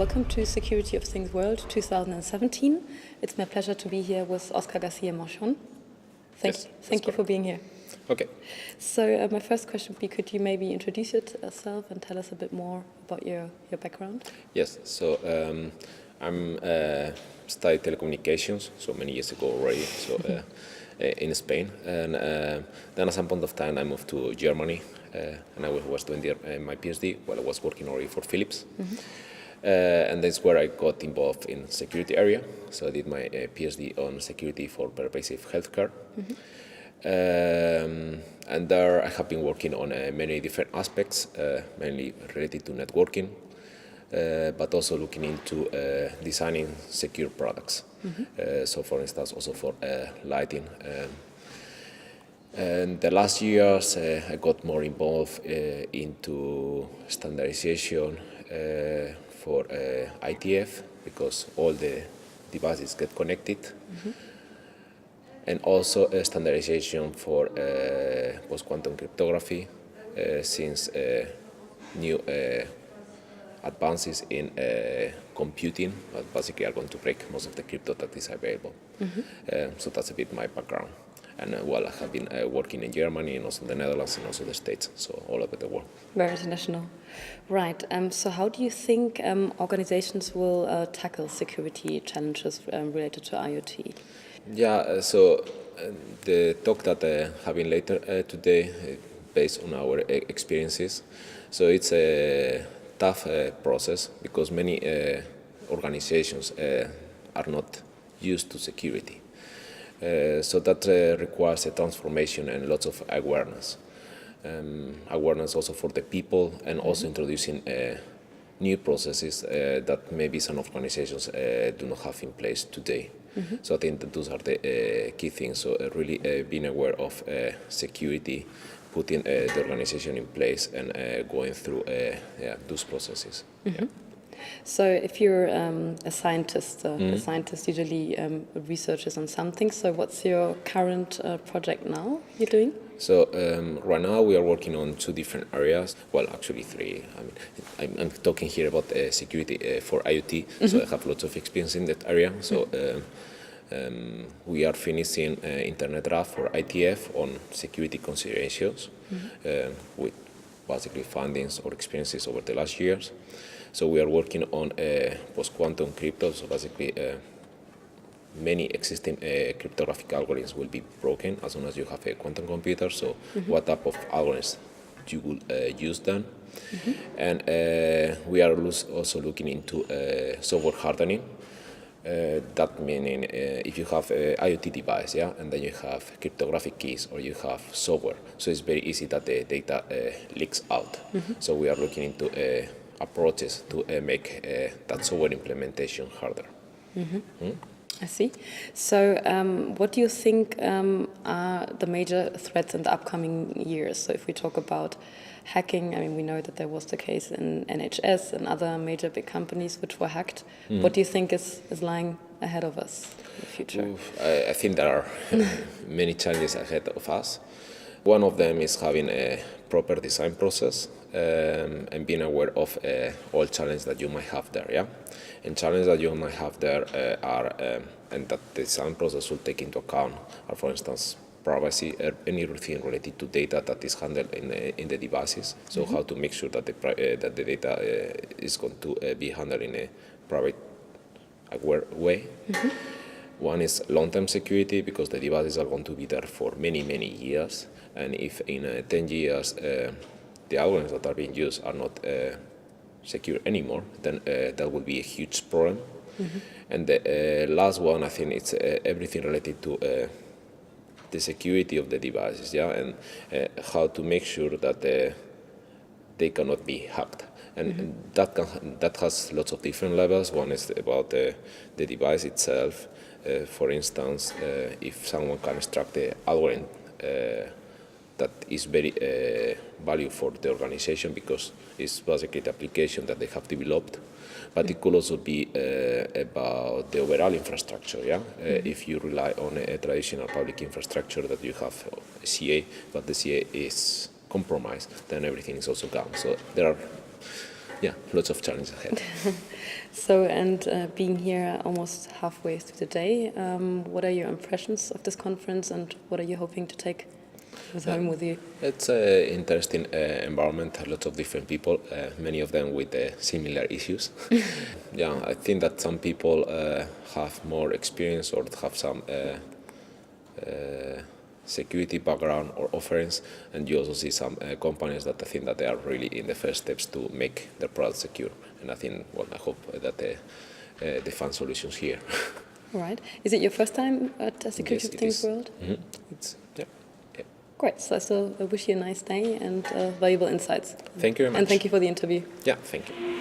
welcome to Security of Things World 2017. It's my pleasure to be here with Oscar Garcia-Morchon. Thank you for being here. Okay. So my first question would be, could you maybe introduce yourself and tell us a bit more about your background? Yes, so I'm studied telecommunications, so many years ago already, so in Spain. And then at some point of time I moved to Germany, and I was doing my PhD while I was working already for Philips. And that's where I got involved in security area. So I did my PhD on security for pervasive healthcare. And there I have been working on many different aspects, mainly related to networking, but also looking into designing secure products. So for instance, also for lighting. And the last years I got more involved into standardization for ITF, because all the devices get connected. And also standardization for post-quantum cryptography, since new advances in computing basically are going to break most of the crypto that is available. So that's a bit my background. And I have been working in Germany and also in the Netherlands and also the States, so all over the world. Very international. Right. So how do you think organizations will tackle security challenges related to IoT? Yeah, so the talk that I'm having later today, based on our experiences, so it's a tough process because many organizations are not used to security. So that requires a transformation and lots of awareness. Awareness also for the people, and also introducing new processes that maybe some organizations do not have in place today. So I think that those are the key things. So really being aware of security, putting the organization in place, and going through those processes. So if you're a scientist, a scientist usually researches on something. So what's your current project now you're doing? So right now we are working on two different areas. Well, actually three. I mean, I'm talking here about security for IoT. So I have lots of experience in that area. So we are finishing internet draft for ITF on security considerations, with basically findings or experiences over the last years. So we are working on post-quantum crypto. So basically, many existing cryptographic algorithms will be broken as soon as you have a quantum computer. So what type of algorithms you will use then? And we are also looking into software hardening. That meaning if you have an IoT device, and then you have cryptographic keys, or you have software, so it's very easy that the data leaks out. So we are looking into approaches to make that software implementation harder. I see. So what do you think are the major threats in the upcoming years? So if we talk about hacking, I mean, we know that there was the case in NHS and other major big companies which were hacked. What do you think is lying ahead of us in the future? I think there are many challenges ahead of us. One of them is having a proper design process and being aware of all challenges that you might have there, And challenges that you might have there are, and that the design process will take into account, are, for instance, privacy, anything related to data that is handled in the devices. So how to make sure that the data is going to be handled in a private, aware way. One is long-term security, because the devices are going to be there for many, many years. And if in 10 years the algorithms that are being used are not secure anymore, then that will be a huge problem. And the last one, I think, it's everything related to the security of the devices, and how to make sure that they cannot be hacked. And that has lots of different levels. One is about the device itself. For instance, if someone can extract the algorithm that is very valuable for the organization, because it's basically the application that they have developed. But it could also be about the overall infrastructure, If you rely on a traditional public infrastructure that you have a CA, but the CA is compromised, then everything is also gone. So there are yeah, lots of challenges ahead. So, and being here almost halfway through the day, what are your impressions of this conference, and what are you hoping to take home with you? It's an interesting environment, lots of different people, many of them with similar issues. Yeah, I think that some people have more experience or have some security background or offerings, and you also see some companies that I think that they are really in the first steps to make their product secure. And I think, well, I hope that they find solutions here. Right. Is it your first time at Security of Things World? Mm-hmm. It's, yeah. Great. So I still wish you a nice day and valuable insights. Thank you very much. And thank you for the interview. Yeah, thank you.